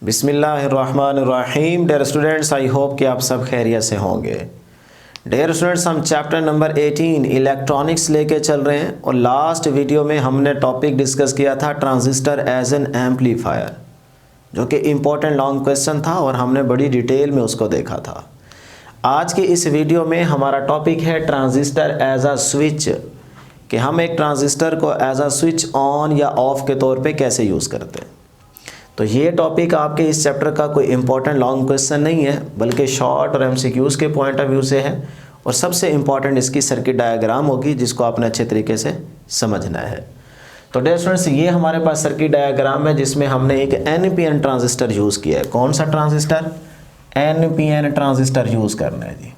बिस्मिल्लाहिर्रहमानिर्रहीम। Dear students, I hope कि आप सब खैरियत से होंगे। डियर स्टूडेंट्स, हम चैप्टर नंबर 18 इलेक्ट्रॉनिक्स लेके चल रहे हैं और लास्ट वीडियो में हमने टॉपिक डिस्कस किया था ट्रांजिस्टर एज एन एम्पलीफायर, जो कि इम्पोर्टेंट लॉन्ग क्वेश्चन था और हमने बड़ी डिटेल में उसको देखा था। आज के इस वीडियो में हमारा टॉपिक है ट्रांजिस्टर एज अ स्विच, कि हम एक ट्रांजिस्टर को एज अ स्विच ऑन या ऑफ के तौर पे कैसे यूज़ करते हैं। तो ये टॉपिक आपके इस चैप्टर का कोई इंपॉर्टेंट लॉन्ग क्वेश्चन नहीं है, बल्कि शॉर्ट और एमसीक्यूज़ के पॉइंट ऑफ व्यू से है। और सबसे इम्पॉर्टेंट इसकी सर्किट डायग्राम होगी, जिसको आपने अच्छे तरीके से समझना है। तो डियर स्टूडेंट्स, ये हमारे पास सर्किट डायग्राम है जिसमें हमने एक NPN ट्रांजिस्टर यूज़ किया है। कौन सा ट्रांजिस्टर? NPN ट्रांजिस्टर यूज़ करना है जी।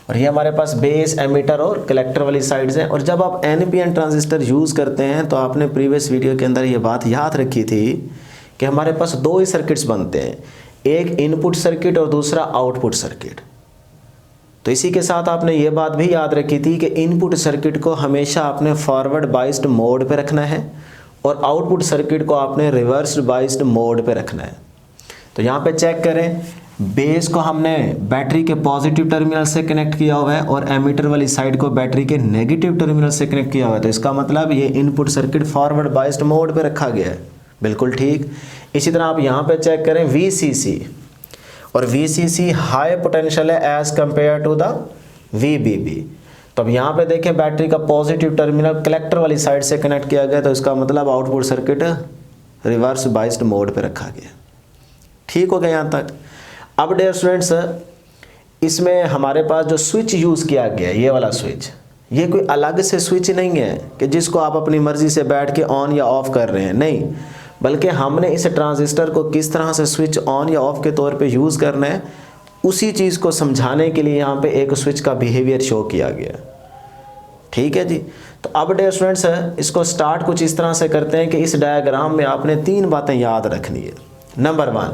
और ये हमारे पास बेस, एमीटर और कलेक्टर वाली साइड्स हैं। और जब आप NPN ट्रांजिस्टर यूज़ करते हैं तो आपने प्रीवियस वीडियो के अंदर ये बात याद रखी थी कि हमारे पास दो ही सर्किट्स बनते हैं, एक इनपुट सर्किट और दूसरा आउटपुट सर्किट। तो इसी के साथ आपने ये बात भी याद रखी थी कि इनपुट सर्किट को हमेशा आपने फॉरवर्ड बाइस्ड मोड पे रखना है और आउटपुट सर्किट को आपने रिवर्स्ड बाइस्ड मोड पे रखना है। तो यहाँ पे चेक करें, बेस को हमने बैटरी के पॉजिटिव टर्मिनल से कनेक्ट किया हुआ है और एमीटर वाली साइड को बैटरी के नेगेटिव टर्मिनल से कनेक्ट किया हुआ है। तो इसका मतलब ये input circuit forward biased mode पे रखा गया है। बिल्कुल ठीक। इसी तरह आप यहाँ पे चेक करें VCC, और VCC हाई पोटेंशियल है as compare to the VBB। तो अब यहाँ पे देखें, बैटरी का पॉजिटिव टर्मिनल कलेक्टर वाली साइड से कनेक्ट किया गया, तो इसका मतलब output circuit reverse biased mode पे रखा गया। ठीक हो गया यहाँ तक। अब डियर स्टूडेंट्स, इसमें हमारे पास जो स्विच यूज़ किया गया है, ये वाला स्विच, ये कोई अलग से स्विच नहीं है कि जिसको आप अपनी मर्जी से बैठ के ऑन या ऑफ कर रहे हैं, नहीं, बल्कि हमने इस ट्रांजिस्टर को किस तरह से स्विच ऑन या ऑफ के तौर पे यूज़ करना है, उसी चीज़ को समझाने के लिए यहाँ पे एक स्विच का बिहेवियर शो किया गया। ठीक है जी। तो अब डियर स्टूडेंट्स, इसको स्टार्ट कुछ इस तरह से करते हैं कि इस डायग्राम में आपने तीन बातें याद रखनी है। Number 1,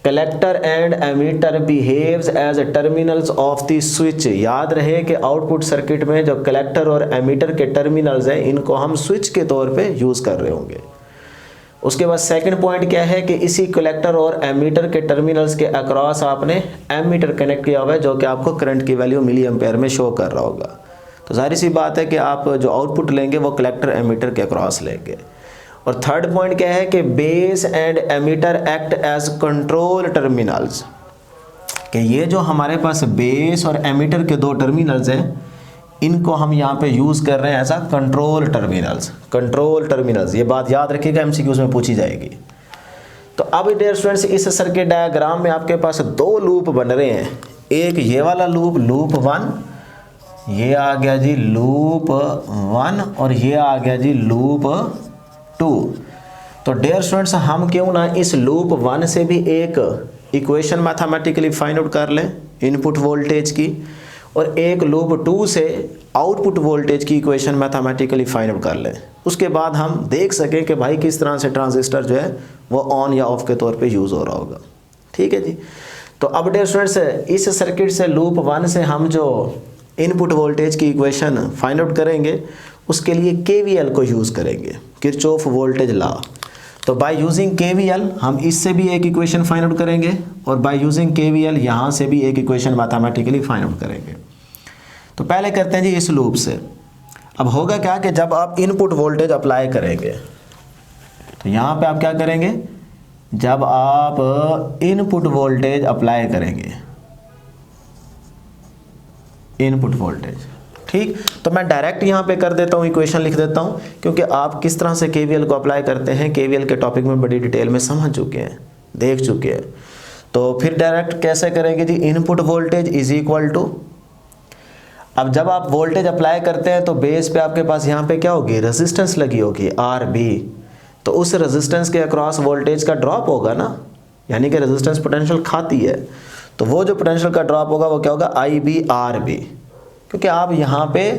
collector and emitter behaves as terminals of the switch. याद रहे कि आउटपुट सर्किट में जो कलेक्टर और एमीटर के टर्मिनल्स हैं, इनको हम स्विच के तौर पे यूज़ कर रहे होंगे। उसके बाद सेकंड पॉइंट क्या है कि इसी कलेक्टर और एमीटर के टर्मिनल्स के अक्रॉस आपने एमीटर कनेक्ट किया हुआ है, जो कि आपको करंट की वैल्यू मिली एम्पेयर में शो कर रहा होगा। तो जाहिर सी बात है कि आप जो आउटपुट लेंगे वो कलेक्टर एमीटर के अक्रॉस लेंगे। और थर्ड पॉइंट क्या है कि base and emitter act as control terminals, कि ये जो हमारे पास बेस और एमीटर के दो टर्मिनल्स हैं, इनको हम यहाँ पे यूज़ कर रहे हैं as a control terminals. Control terminals, ये बात याद रखिएगा, MCQs में पूछी जाएगी। तो अब डियर स्टूडेंट्स, इस सर्किट डायग्राम में आपके पास दो लूप बन रहे हैं। एक ये वाला लूप, लूप 1, ये आ गया जी लूप 1, और ये आ गया जी लूप 2। तो डियर स्टूडेंट्स, हम क्यों ना इस लूप 1 से भी एक इक्वेशन मैथमेटिकली फाइंड आउट कर लें इनपुट वोल्टेज की, और एक लूप 2 से आउटपुट वोल्टेज की इक्वेशन मैथमेटिकली फाइंड आउट कर लें। उसके बाद हम देख सकें कि भाई किस तरह से ट्रांजिस्टर जो है वो ऑन या ऑफ के तौर पे यूज़ हो रहा होगा। ठीक है जी। तो अब डियर स्टूडेंट्स, इस सर्किट से लूप 1 से हम जो इनपुट वोल्टेज की इक्वेशन फाइंड आउट करेंगे, उसके लिए KVL को यूज़ करेंगे, किरचॉफ वोल्टेज लॉ। तो बाय यूजिंग KVL हम इससे भी एक इक्वेशन फाइंड आउट करेंगे, और बाय यूजिंग KVL यहाँ से भी एक इक्वेशन मैथमेटिकली फाइंड आउट करेंगे। तो पहले करते हैं जी इस लूप से। अब होगा क्या कि जब आप इनपुट वोल्टेज अप्लाई करेंगे, तो यहाँ पे आप क्या करेंगे, जब आप इनपुट वोल्टेज अप्लाई करेंगे, इनपुट वोल्टेज, ठीक, तो मैं डायरेक्ट यहाँ पे कर देता हूँ, इक्वेशन लिख देता हूँ, क्योंकि आप किस तरह से KVL को अप्लाई करते हैं KVL के टॉपिक में बड़ी डिटेल में समझ चुके हैं, देख चुके हैं। तो फिर डायरेक्ट कैसे करेंगे जी, input voltage is equal to, अब जब आप वोल्टेज अप्लाई करते हैं तो बेस पे आपके पास यहाँ पे क्या होगी, रेजिस्टेंस लगी होगी RB। तो उस रेजिस्टेंस के अक्रॉस वोल्टेज का ड्रॉप होगा ना, यानी कि रेजिस्टेंस पोटेंशियल खाती है, तो वो जो पोटेंशियल का ड्रॉप होगा वो क्या होगा, IB/RB, क्योंकि आप यहाँ पे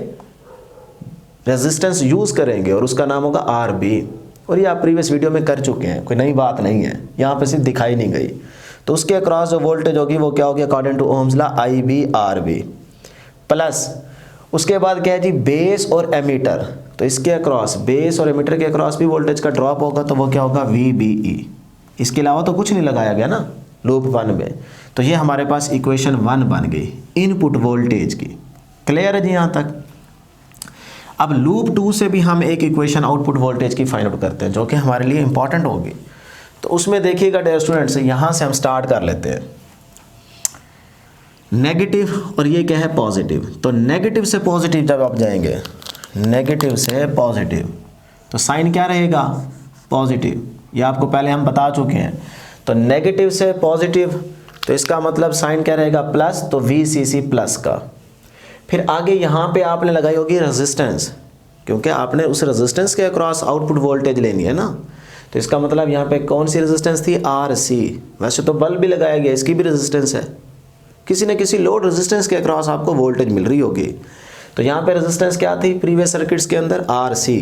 रेजिस्टेंस यूज़ करेंगे और उसका नाम होगा RB। और ये आप प्रीवियस वीडियो में कर चुके हैं, कोई नई बात नहीं है, यहाँ पे सिर्फ दिखाई नहीं गई। तो उसके अक्रॉस जो वोल्टेज होगी वो क्या होगी, according to Ohm's law IB/RB plus, उसके बाद क्या है जी, बेस और एमीटर। तो इसके अक्रॉस, बेस और एमीटर के अक्रॉस भी वोल्टेज का ड्रॉप होगा, तो वो क्या होगा, VBE। इसके अलावा तो कुछ नहीं लगाया गया ना लूप 1 में। तो ये हमारे पास इक्वेशन 1 बन गई इनपुट वोल्टेज की। क्लियर है जी यहाँ तक। अब लूप 2 से भी हम एक इक्वेशन आउटपुट वोल्टेज की फाइंड आउट करते हैं जो कि हमारे लिए इंपॉर्टेंट होगी। तो उसमें देखिएगा डियर स्टूडेंट्स, यहाँ से हम स्टार्ट कर लेते हैं। नेगेटिव और ये क्या है पॉजिटिव। तो नेगेटिव से पॉजिटिव जब आप जाएंगे, नेगेटिव से पॉजिटिव, तो साइन क्या रहेगा पॉजिटिव। ये आपको पहले हम बता चुके हैं। तो नेगेटिव से पॉजिटिव, तो इसका मतलब साइन क्या रहेगा प्लस, तो VCC प्लस का। फिर आगे यहाँ पे आपने लगाई होगी रेजिस्टेंस, क्योंकि आपने उस रेजिस्टेंस के अक्रॉस आउटपुट वोल्टेज लेनी है ना। तो इसका मतलब यहाँ पे कौन सी रेजिस्टेंस थी RC। वैसे तो बल्ब भी लगाया गया, इसकी भी रेजिस्टेंस है, किसी न किसी लोड रेजिस्टेंस के अक्रॉस आपको वोल्टेज मिल रही होगी। तो यहाँ पे रेजिस्टेंस क्या थी प्रीवियस सर्किट्स के अंदर RC।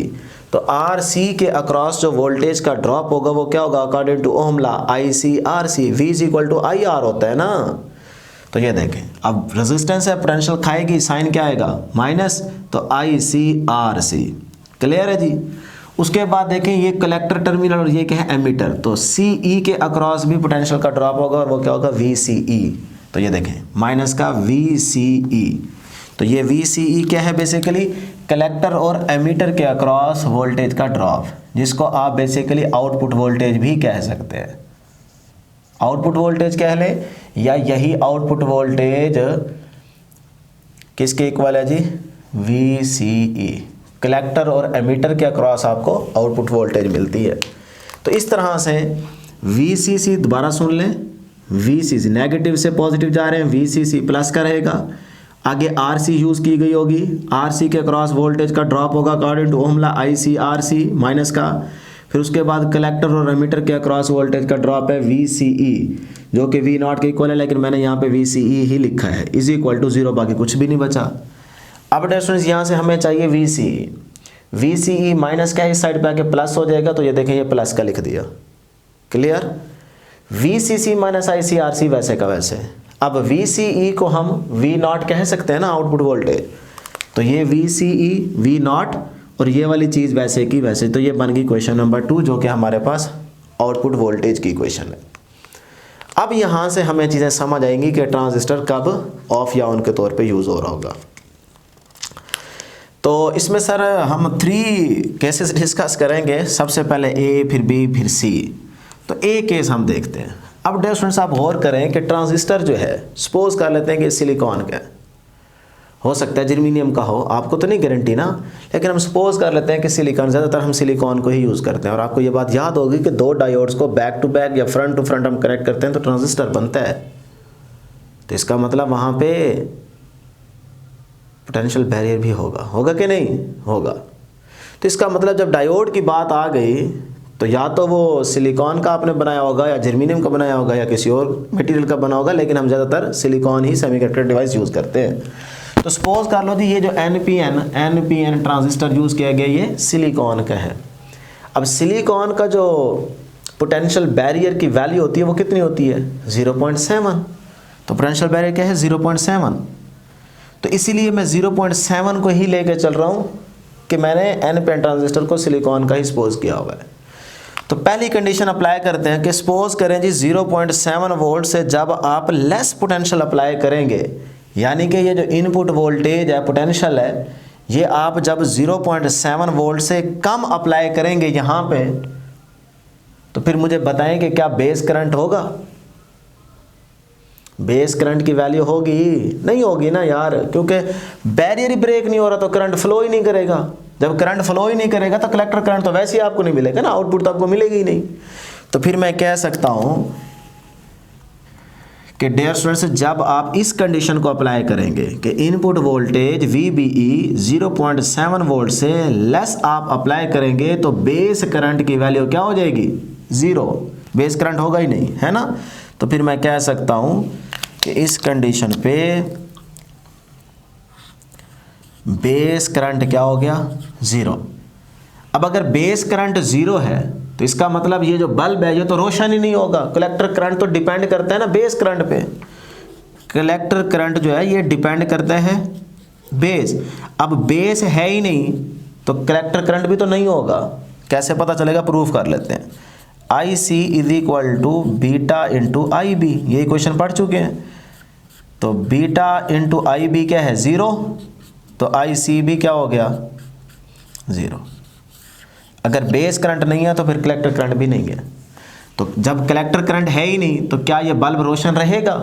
तो RC के अक्रॉस जो वोल्टेज का ड्रॉप होगा वो क्या होगा according to ohm law ICRC। V = IR होता है ना। तो ये देखें, अब रेजिस्टेंस है पोटेंशियल खाएगी, साइन क्या आएगा माइनस, तो ICRC। क्लियर है जी। उसके बाद देखें ये कलेक्टर टर्मिनल और ये क्या है एमीटर। तो CE के अक्रॉस भी पोटेंशियल का ड्रॉप होगा और वो क्या होगा VCE। तो ये देखें माइनस का VCE। तो ये VCE क्या है बेसिकली कलेक्टर और एमीटर के अक्रॉस वोल्टेज का ड्रॉप, जिसको आप बेसिकली आउटपुट वोल्टेज भी कह सकते हैं। आउटपुट वोल्टेज कह लें या यही आउटपुट वोल्टेज किसके इक्वल है जी VCE। कलेक्टर और एमीटर के अक्रॉस आपको आउटपुट वोल्टेज मिलती है। तो इस तरह से VCC दोबारा सुन लें, VCC नेगेटिव से पॉजिटिव जा रहे हैं, VCC प्लस का रहेगा। आगे RC यूज़ की गई होगी, RC के क्रॉस वोल्टेज का ड्रॉप होगा according to ohm law ICRC minus का। फिर उसके बाद कलेक्टर और एमीटर के अक्रॉस वोल्टेज का ड्रॉप है VCE, जो कि V0 के इक्वल है, लेकिन मैंने यहाँ पे VCE ही लिखा है, इज इक्वल टू 0, बाकी कुछ भी नहीं बचा। अब डिस्टेंस यहाँ से हमें चाहिए VCE माइनस क्या इस साइड पे आके प्लस हो जाएगा। तो ये देखें ये प्लस का लिख दिया। क्लियर। VCC माइनस ICRC वैसे का वैसे। अब VCE को हम V0 कह सकते हैं ना आउटपुट वोल्टेज। तो ये VCE V0 और ये वाली चीज़ वैसे की वैसे। तो ये बन गई क्वेश्चन नंबर 2 जो कि हमारे पास आउटपुट वोल्टेज की क्वेश्चन है। अब यहाँ से हमें चीज़ें समझ आएंगी कि ट्रांजिस्टर कब ऑफ या ऑन के तौर पे यूज़ हो रहा होगा। तो इसमें सर हम 3 केसेस डिस्कस करेंगे। सबसे पहले A, फिर B, फिर C। तो A केस हम देखते हैं। अब डियर स्टूडेंट्स आप गौर करें कि ट्रांजिस्टर जो है सपोज कर लेते हैं कि सिलिकॉन का हो सकता है जर्मेनियम का हो, आपको तो नहीं गारंटी ना, लेकिन हम सपोज कर लेते हैं कि सिलिकॉन, ज़्यादातर हम सिलिकॉन को ही यूज़ करते हैं। और आपको ये बात याद होगी कि 2 डायोड्स को बैक टू बैक या फ्रंट टू फ्रंट हम कनेक्ट करते हैं तो ट्रांजिस्टर बनता है। तो इसका मतलब वहाँ पे पोटेंशियल बैरियर भी होगा कि नहीं होगा। तो इसका मतलब जब डायोड की बात आ गई तो या तो वो सिलिकॉन का आपने बनाया होगा या जर्मेनियम का बनाया होगा या किसी और मटेरियल का बना होगा, लेकिन हम ज़्यादातर सिलिकॉन ही सेमीकंडक्टर डिवाइस यूज़ करते हैं। तो सपोज कर लो जी ये जो NPN ट्रांजिस्टर यूज़ किया गया ये सिलिकॉन का है। अब सिलिकॉन का जो पोटेंशियल बैरियर की वैल्यू होती है वो कितनी होती है 0.7। तो पोटेंशियल बैरियर क्या है 0.7। तो इसीलिए मैं 0.7 को ही लेके चल रहा हूँ कि मैंने NPN ट्रांजिस्टर को सिलिकॉन का ही सपोज किया हुआ है। तो पहली कंडीशन अप्लाई करते हैं कि सपोज करें जी 0.7 वोल्ट से जब आप लेस पोटेंशियल अप्लाई करेंगे, यानी कि ये जो इनपुट वोल्टेज है पोटेंशियल है ये आप जब 0.7 वोल्ट से कम अप्लाई करेंगे यहाँ पे, तो फिर मुझे बताएं कि क्या बेस करंट होगा। बेस करंट की वैल्यू होगी नहीं होगी ना यार, क्योंकि बैरियर ही ब्रेक नहीं हो रहा तो करंट फ्लो ही नहीं करेगा। जब करंट फ्लो ही नहीं करेगा तो कलेक्टर करंट तो वैसे ही आपको नहीं मिलेगा ना, आउटपुट तो आपको मिलेगी ही नहीं। तो फिर मैं कह सकता हूं कि डियर स्टूडेंट्स जब आप इस कंडीशन को अप्लाई करेंगे कि इनपुट वोल्टेज VBE 0.7 वोल्ट से लेस आप अप्लाई करेंगे तो बेस करंट की वैल्यू क्या हो जाएगी 0। बेस करंट होगा ही नहीं, है ना। तो फिर मैं कह सकता हूं कि इस कंडीशन पे बेस करंट क्या हो गया 0। अब अगर बेस करंट 0 है तो इसका मतलब ये जो बल्ब है ये तो रोशन ही नहीं होगा। कलेक्टर करंट तो डिपेंड करता है ना बेस करंट पे। कलेक्टर करंट जो है ये डिपेंड करता है बेस। अब बेस है ही नहीं तो कलेक्टर करंट भी तो नहीं होगा। कैसे पता चलेगा, प्रूफ कर लेते हैं। I C is equal to beta into I B, यही क्वेश्चन पढ़ चुके हैं। तो बीटा इंटू आई बी क्या है 0, तो आई सी भी क्या हो गया 0। अगर बेस करंट नहीं है तो फिर कलेक्टर करंट भी नहीं है। तो जब कलेक्टर करंट है ही नहीं तो क्या ये बल्ब रोशन रहेगा,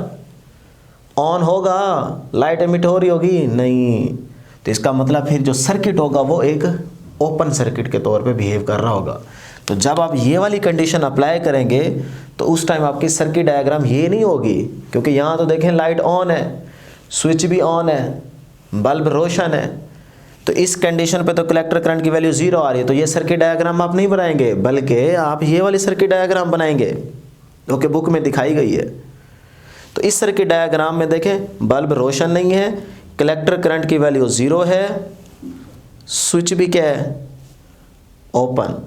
ऑन होगा, लाइट एमिट हो रही होगी, नहीं। तो इसका मतलब फिर जो सर्किट होगा वो एक ओपन सर्किट के तौर पे बिहेव कर रहा होगा। तो जब आप ये वाली कंडीशन अप्लाई करेंगे तो उस टाइम आपकी सर्किट डायग्राम ये नहीं होगी, क्योंकि यहाँ तो देखें लाइट ऑन है, स्विच भी ऑन है, बल्ब रोशन है। तो इस कंडीशन पे तो कलेक्टर करंट की वैल्यू 0 आ रही है, तो ये सर्किट डायग्राम आप नहीं बनाएंगे, बल्कि आप ये वाली सर्किट डायग्राम बनाएंगे जो कि बुक में दिखाई गई है। तो इस सर्किट डायग्राम में देखें बल्ब रोशन नहीं है, कलेक्टर करंट की वैल्यू 0 है, स्विच भी क्या है ओपन।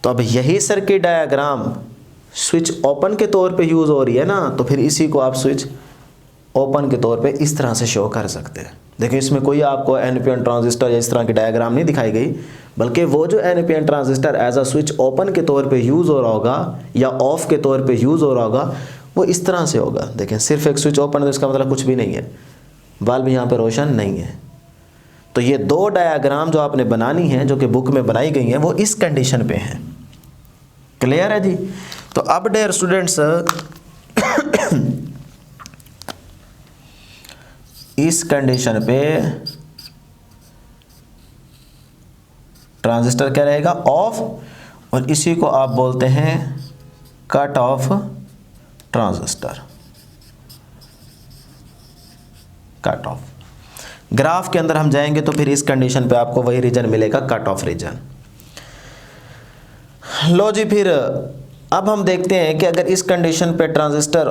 तो अब यही सर्किट डायग्राम स्विच ओपन के तौर पे यूज़ हो रही है ना, तो फिर इसी को आप स्विच ओपन के तौर पे इस तरह से शो कर सकते हैं। देखिए इसमें कोई आपको एनपीएन ट्रांजिस्टर या इस तरह की डायग्राम नहीं दिखाई गई, बल्कि वो जो NPN transistor as a switch open के तौर पे यूज़ हो रहा होगा या ऑफ के तौर पे यूज़ हो रहा होगा वो इस तरह से होगा। देखें सिर्फ एक स्विच ओपन है तो इसका मतलब कुछ भी नहीं है, बल्ब यहाँ पे रोशन नहीं है। तो ये दो डायग्राम जो आपने बनानी है जो कि बुक में बनाई गई हैं वो इस कंडीशन पे हैं। क्लियर है जी। तो अब डियर स्टूडेंट्स इस कंडीशन पे ट्रांजिस्टर क्या रहेगा ऑफ, और इसी को आप बोलते हैं cut off transistor, cut off. Graph के अंदर हम जाएंगे तो फिर इस कंडीशन पे आपको वही रीजन मिलेगा, कट ऑफ रीजन। लो जी, फिर अब हम देखते हैं कि अगर इस कंडीशन पे ट्रांजिस्टर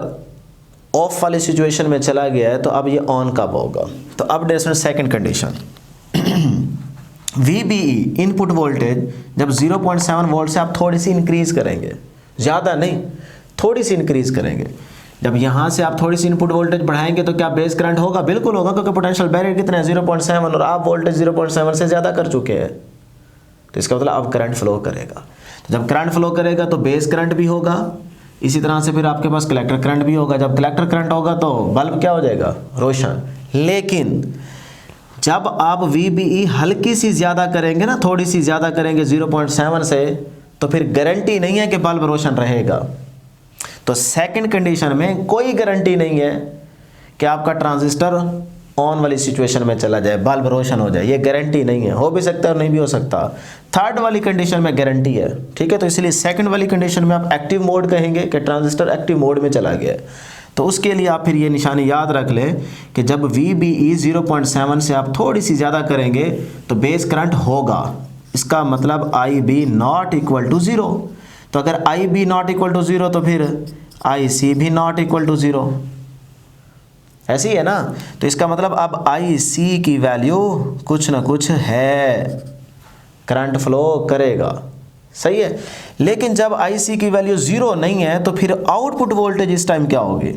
ऑफ वाली सिचुएशन में चला गया है तो अब ये ऑन कब होगा। तो अब डेस्टन second condition VBE input voltage जब 0.7 वोल्ट से आप थोड़ी सी इंक्रीज करेंगे, ज़्यादा नहीं थोड़ी सी इंक्रीज करेंगे। जब यहाँ से आप थोड़ी सी इनपुट वोल्टेज बढ़ाएंगे तो क्या बेस करंट होगा, बिल्कुल होगा, क्योंकि पोटेंशियल बैरियर कितना है 0.7 और आप वोल्टेज 0.7 से ज़्यादा कर चुके हैं। तो इसका मतलब अब करंट फ्लो करेगा। तो जब करंट फ्लो करेगा तो बेस करंट भी होगा, इसी तरह से फिर आपके पास कलेक्टर करंट भी होगा। जब कलेक्टर करंट होगा तो बल्ब क्या हो जाएगा रोशन। लेकिन जब आप VBE हल्की सी ज़्यादा करेंगे ना, थोड़ी सी ज़्यादा करेंगे 0.7 से, तो फिर गारंटी नहीं है कि बल्ब रोशन रहेगा। तो सेकंड कंडीशन में कोई गारंटी नहीं है कि आपका ट्रांजिस्टर ऑन वाली सिचुएशन में चला जाए, बल्ब रोशन हो जाए, ये गारंटी नहीं है, हो भी सकता है और नहीं भी हो सकता। थर्ड वाली कंडीशन में गारंटी है, ठीक है। तो इसलिए सेकंड वाली कंडीशन में आप एक्टिव मोड कहेंगे कि ट्रांजिस्टर एक्टिव मोड में चला गया है। तो उसके लिए आप फिर ये निशानी याद रख लें कि जब VBE 0.7 से आप थोड़ी सी ज़्यादा करेंगे तो बेस करंट होगा। इसका मतलब IB नॉट इक्वल टू 0। तो अगर IB नॉट इक्वल टू 0 तो फिर IC भी नॉट इक्वल टू 0, ऐसी है ना। तो इसका मतलब अब IC की वैल्यू कुछ ना कुछ है, करंट फ्लो करेगा, सही है। लेकिन जब IC की वैल्यू 0 नहीं है तो फिर आउटपुट वोल्टेज इस टाइम क्या होगी,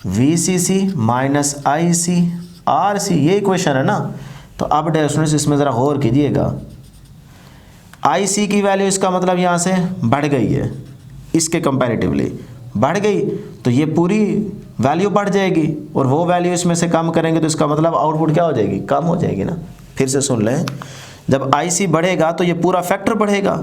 VCC माइनस IC RC, ये इक्वेशन है ना। तो अब स्टूडेंट्स इसमें ज़रा गौर कीजिएगा, IC की वैल्यू इसका मतलब यहाँ से बढ़ गई है, इसके कंपैरेटिवली बढ़ गई, तो ये पूरी वैल्यू बढ़ जाएगी, और वो वैल्यू इसमें से कम करेंगे तो इसका मतलब आउटपुट क्या हो जाएगी, कम हो जाएगी ना। फिर से सुन लें, जब IC बढ़ेगा तो ये पूरा फैक्टर बढ़ेगा,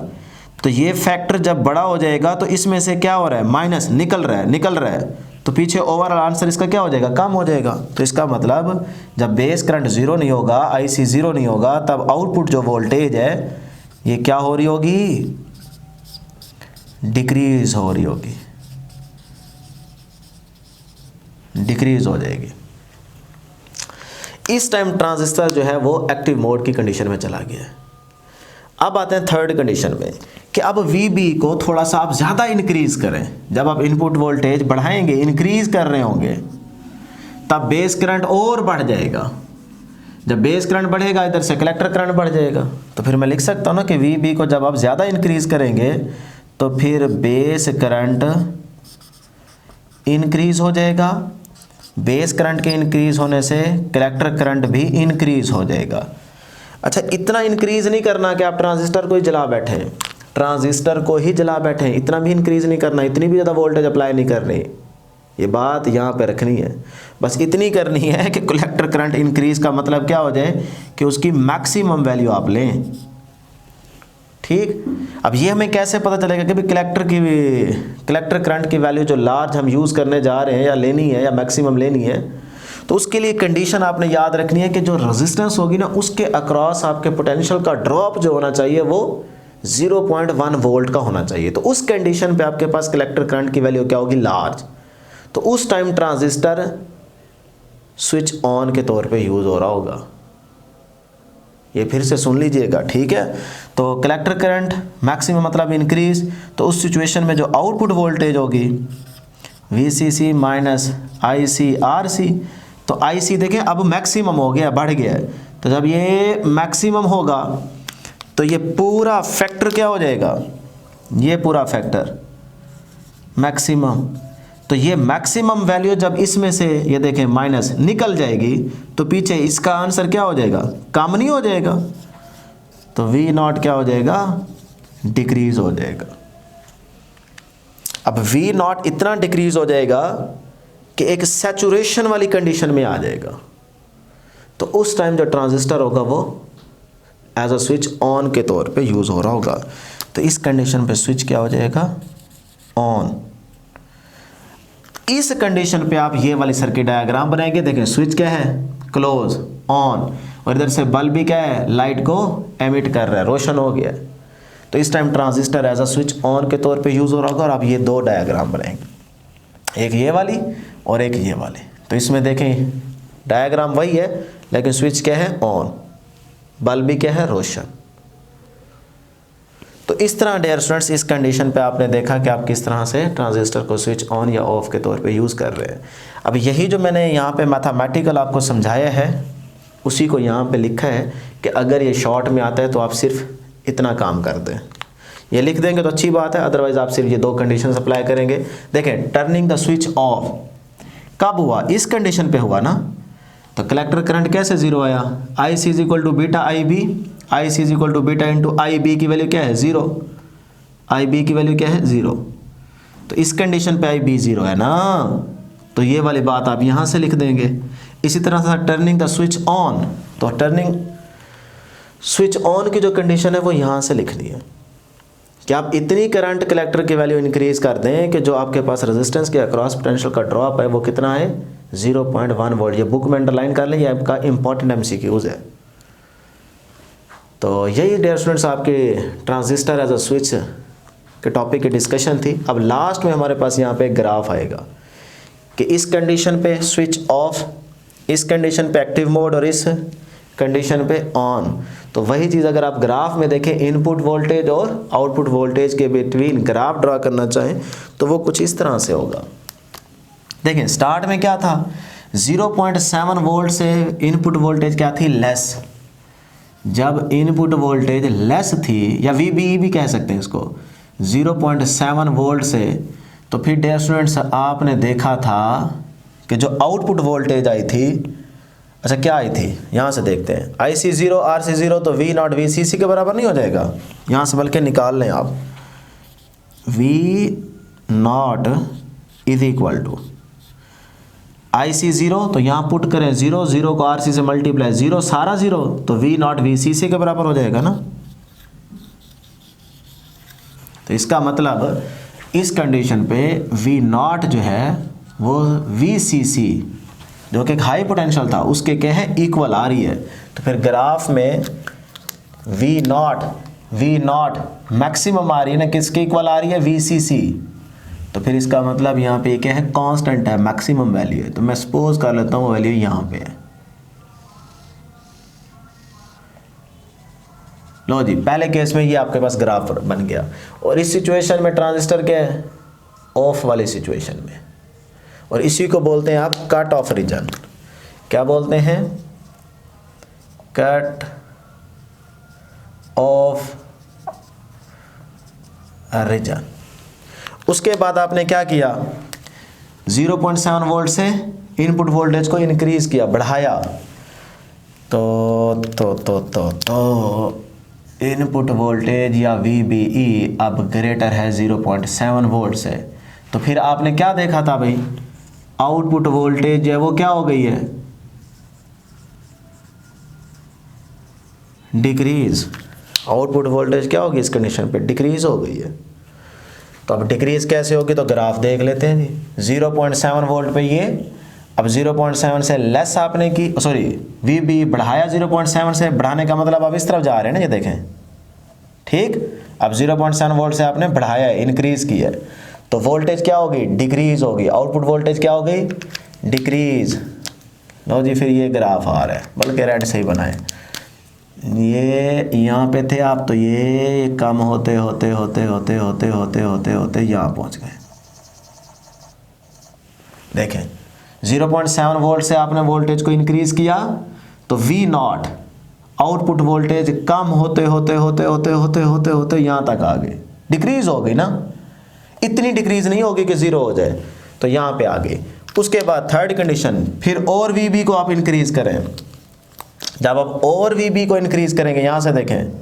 तो ये फैक्टर जब बड़ा हो जाएगा तो इसमें से क्या हो रहा है, माइनस निकल रहा है, तो पीछे ओवरऑल आंसर इसका क्या हो जाएगा, कम हो जाएगा। तो इसका मतलब जब बेस करंट 0 नहीं होगा, IC 0 नहीं होगा, तब आउटपुट जो वोल्टेज है ये क्या हो रही होगी, डिक्रीज हो रही होगी, डिक्रीज हो जाएगी। इस टाइम ट्रांजिस्टर जो है वो एक्टिव मोड की कंडीशन में चला गया है। अब आते हैं थर्ड कंडीशन में कि अब VB को थोड़ा सा आप ज़्यादा इंक्रीज करें। जब आप इनपुट वोल्टेज बढ़ाएंगे, इंक्रीज कर रहे होंगे, तब बेस करंट और बढ़ जाएगा। जब बेस करंट बढ़ेगा इधर से कलेक्टर करंट बढ़ जाएगा। तो फिर मैं लिख सकता हूँ ना कि VB को जब आप ज़्यादा इंक्रीज करेंगे तो फिर बेस करंट इंक्रीज हो जाएगा, बेस करंट के इंक्रीज होने से कलेक्टर करंट भी इंक्रीज हो जाएगा। अच्छा, इतना इंक्रीज नहीं करना कि आप ट्रांजिस्टर को ही जला बैठे, ट्रांजिस्टर को ही जला बैठे हैं, इतना भी इंक्रीज़ नहीं करना, इतनी भी ज़्यादा वोल्टेज अप्लाई नहीं करनी। ये बात यहाँ पे रखनी है, बस इतनी करनी है कि कलेक्टर करंट इंक्रीज़ का मतलब क्या हो जाए कि उसकी मैक्सिमम वैल्यू आप लें। ठीक, अब ये हमें कैसे पता चलेगा कि भाई कलेक्टर करंट की वैल्यू जो लार्ज हम यूज़ करने जा रहे हैं या लेनी है या मैक्सिमम लेनी है, तो उसके लिए कंडीशन आपने याद रखनी है कि जो रेजिस्टेंस होगी ना उसके अक्रॉस आपके पोटेंशियल का ड्रॉप जो होना चाहिए वो 0.1 वोल्ट का होना चाहिए। तो उस कंडीशन पे आपके पास कलेक्टर करंट की वैल्यू क्या होगी, लार्ज। तो उस टाइम ट्रांजिस्टर स्विच ऑन के तौर पे यूज़ हो रहा होगा। ये फिर से सुन लीजिएगा, ठीक है। तो कलेक्टर करंट मैक्सिमम मतलब इंक्रीज, तो उस सिचुएशन में जो आउटपुट वोल्टेज होगी VCC माइनस ICRC, तो IC देखें अब मैक्सिमम हो गया, बढ़ गया है। तो जब ये मैक्सिमम होगा तो ये पूरा फैक्टर क्या हो जाएगा, ये पूरा फैक्टर मैक्सिमम। तो ये मैक्सिमम वैल्यू जब इसमें से ये देखें माइनस निकल जाएगी तो पीछे इसका आंसर क्या हो जाएगा, कम नहीं हो जाएगा। तो V0 क्या हो जाएगा, डिक्रीज हो जाएगा। अब V0 इतना डिक्रीज हो जाएगा कि एक सैचुरेशन वाली कंडीशन में आ जाएगा। तो उस टाइम जो ट्रांजिस्टर होगा वो एज अ स्विच ऑन के तौर पे यूज़ हो रहा होगा। तो इस कंडीशन पे स्विच क्या हो जाएगा, ऑन। इस कंडीशन पे आप ये वाली सर्किट डायग्राम बनाएंगे। देखें स्विच क्या है, क्लोज, ऑन, और इधर से बल्ब भी क्या है, लाइट को एमिट कर रहा है, रोशन हो गया। तो इस time transistor as a switch on के तौर पे यूज़ हो रहा होगा। और आप ये दो डायग्राम बनाएंगे, एक ये वाली और एक ये वाली। तो इसमें देखें डायग्राम वही है लेकिन स्विच क्या है, ऑन, बल्ब भी क्या है, रोशन। तो इस तरह डियर स्टूडेंट्स इस कंडीशन पे आपने देखा कि आप किस तरह से ट्रांजिस्टर को स्विच ऑन या ऑफ के तौर पे यूज़ कर रहे हैं। अब यही जो मैंने यहाँ पे मैथमेटिकल आपको समझाया है उसी को यहाँ पे लिखा है कि अगर ये शॉर्ट में आता है तो आप सिर्फ इतना काम कर दें। ये लिख देंगे तो अच्छी बात है, अदरवाइज़ आप सिर्फ ये दो कंडीशन अप्लाई करेंगे। देखें टर्निंग द स्विच ऑफ कब हुआ, इस कंडीशन पे हुआ ना। तो कलेक्टर करंट कैसे जीरो आया, IC is equal to beta IB, IC is equal to beta into IB की वैल्यू क्या है, ज़ीरो। IB की वैल्यू क्या है, ज़ीरो। तो इस कंडीशन पे IB ज़ीरो है ना, तो ये वाली बात आप यहाँ से लिख देंगे। इसी तरह से टर्निंग द स्विच ऑन, तो टर्निंग स्विच ऑन की जो कंडीशन है वो यहाँ से लिखनी है कि आप इतनी करंट कलेक्टर की वैल्यू इंक्रीज कर दें कि जो आपके पास रेजिस्टेंस के अक्रॉस पोटेंशियल का ड्रॉप है वो कितना है, 0.1 वोल्ट। ये बुक में अंडरलाइन कर लें, ये आपका इंपॉर्टेंट MCQs है। तो यही डियर स्टूडेंट्स आपके ट्रांजिस्टर एज अ स्विच के टॉपिक की डिस्कशन थी। अब लास्ट में हमारे पास यहाँ पे एक ग्राफ आएगा कि इस कंडीशन पे स्विच ऑफ, इस कंडीशन पे एक्टिव मोड और इस कंडीशन पे ऑन। तो वही चीज़ अगर आप ग्राफ में देखें इनपुट वोल्टेज और आउटपुट वोल्टेज के बिटवीन ग्राफ ड्रा करना चाहें तो वो कुछ इस तरह से होगा। देखें स्टार्ट में क्या था, 0.7 वोल्ट से इनपुट वोल्टेज क्या थी, लेस। जब इनपुट वोल्टेज लेस थी या VBE भी कह सकते हैं इसको, 0.7 वोल्ट से, तो फिर डियर स्टूडेंट्स आपने देखा था कि जो आउटपुट वोल्टेज आई थी, अच्छा क्या आई थी, यहाँ से देखते हैं, IC 0 RC 0, तो V0 VCC के बराबर नहीं हो जाएगा, यहाँ से बल्कि निकाल लें आप, V0 is equal to IC 0, तो यहाँ पुट करें 0, 0 को RC से मल्टीप्लाई, 0 सारा 0, तो V0 VCC के बराबर हो जाएगा ना। तो इसका मतलब इस कंडीशन पे V0 जो है वो VCC जो कि एक हाई पोटेंशियल था उसके क्या है, इक्वल आ रही है। तो फिर ग्राफ में V0 मैक्सिमम आ रही है ना, किसके इक्वल आ रही है, VCC। तो फिर इसका मतलब यहाँ पे क्या है, कांस्टेंट है, मैक्सिमम वैल्यू है। तो मैं सपोज कर लेता हूँ वैल्यू यहाँ पे है। लो जी, पहले केस में ये आपके पास ग्राफ बन गया। और इस सिचुएशन में ट्रांजिस्टर क्या है, ऑफ वाली सिचुएशन में, और इसी को बोलते हैं आप कट ऑफ रीजन। क्या बोलते हैं, कट ऑफ रीजन। उसके बाद आपने क्या किया, 0.7 वोल्ट से इनपुट वोल्टेज को इंक्रीज किया, बढ़ाया। तो इनपुट वोल्टेज या VBE अब ग्रेटर है 0.7 वोल्ट से, तो फिर आपने क्या देखा था भाई, आउटपुट वोल्टेज जो है वो क्या हो गई है, डिक्रीज। आउटपुट वोल्टेज क्या होगी इस कंडीशन पे, डिक्रीज हो गई है। तो अब डिक्रीज कैसे होगी, तो ग्राफ देख लेते हैं जी। 0.7 वोल्ट पे ये, अब 0.7 से लेस आपने की, सॉरी VB बढ़ाया 0.7 से, बढ़ाने का मतलब अब इस तरफ जा रहे हैं ना, ये देखें ठीक। अब 0.7 वोल्ट से आपने बढ़ाया है, इंक्रीज किया है, तो वोल्टेज क्या होगी, डिक्रीज होगी। आउटपुट वोल्टेज क्या हो गई, डिक्रीज। लो जी, फिर ये ग्राफ आ रहा है, बल्कि रेड से ही बनाए, ये यहाँ पे थे आप, तो ये कम होते होते होते होते होते होते होते होते यहाँ पहुँच गए। देखें 0.7 वोल्ट से आपने वोल्टेज को इंक्रीज किया, तो V0 आउटपुट वोल्टेज कम होते होते होते होते होते होते होते यहाँ तक आ गए, डिक्रीज हो गई ना। इतनी डिक्रीज नहीं होगी कि ज़ीरो हो जाए, तो यहाँ पे आ गई। उसके बाद थर्ड कंडीशन, फिर और VB को आप इंक्रीज करें। जब आप और VB को इंक्रीज करेंगे, यहाँ से देखें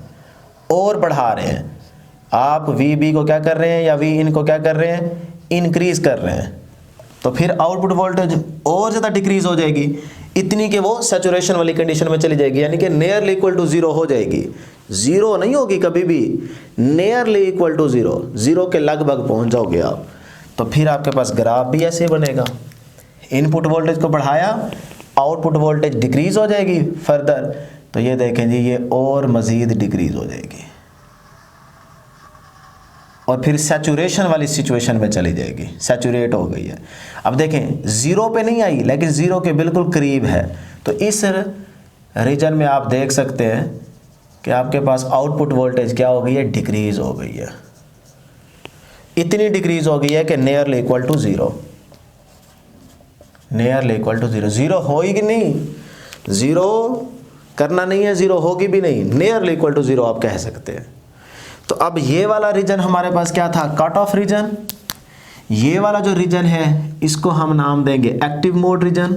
और बढ़ा रहे हैं आप, VB को क्या कर रहे हैं या Vin को क्या कर रहे हैं, इंक्रीज कर रहे हैं, तो फिर आउटपुट वोल्टेज और ज़्यादा डिक्रीज हो जाएगी, इतनी कि वो सैचुरेशन वाली कंडीशन में चली जाएगी, यानी कि नियरली इक्वल टू ज़ीरो हो जाएगी। ज़ीरो नहीं होगी कभी भी, nearly equal to zero, zero के लगभग पहुंच जाओगे आप। तो फिर आपके पास ग्राफ भी ऐसे बनेगा, इनपुट वोल्टेज को बढ़ाया, आउटपुट वोल्टेज डिक्रीज हो जाएगी फर्दर, तो ये देखें जी, ये और मज़ीद डिक्रीज हो जाएगी और फिर सैचुरेशन वाली सिचुएशन में चली जाएगी, सैचुरेट हो गई है। अब देखें ज़ीरो पे नहीं आई, लेकिन ज़ीरो के बिल्कुल करीब है, तो इस रीजन में आप देख सकते हैं कि आपके पास आउटपुट वोल्टेज क्या हो गई है, डिक्रीज हो गई है। इतनी डिक्रीज हो गई है कि nearly equal to zero, nearly equal to zero. Zero होगी कि नहीं, ज़ीरो करना नहीं है, ज़ीरो होगी भी नहीं, नियरली इक्वल टू ज़ीरो आप कह सकते हैं। तो अब ये वाला रीजन हमारे पास क्या था, कट ऑफ रीजन। ये वाला जो रीजन है इसको हम नाम देंगे active mode region,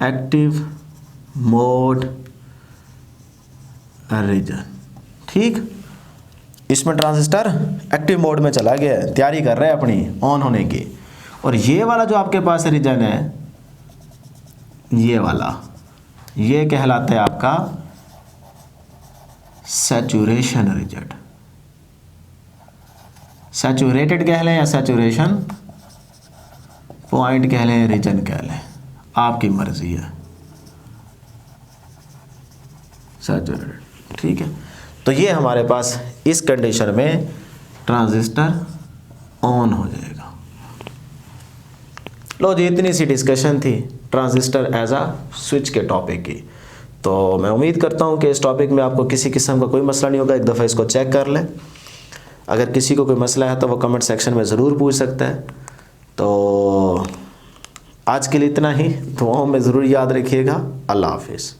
active mode region, ठीक। इसमें ट्रांजिस्टर एक्टिव मोड में चला गया है, तैयारी कर रहे हैं अपनी ऑन होने की। और ये वाला जो आपके पास रीजन है, ये वाला, ये कहलाता है आपका सैचुरेशन रीजन। सैचुरेटेड कह लें या सैचुरेशन पॉइंट कह लें, रीजन कह लें, आपकी मर्जी है, सैचुरेटेड, ठीक है। तो ये हमारे पास इस कंडीशन में ट्रांजिस्टर ऑन हो जाएगा। लो जी, इतनी सी डिस्कशन थी ट्रांजिस्टर एज आ स्विच के टॉपिक की। तो मैं उम्मीद करता हूँ कि इस टॉपिक में आपको किसी किस्म का कोई मसला नहीं होगा। एक दफ़ा इसको चेक कर लें, अगर किसी को कोई मसला है तो वो कमेंट सेक्शन में ज़रूर पूछ सकता है। तो आज के लिए इतना ही, दुआओं में ज़रूर याद रखिएगा। अल्लाह हाफिज़।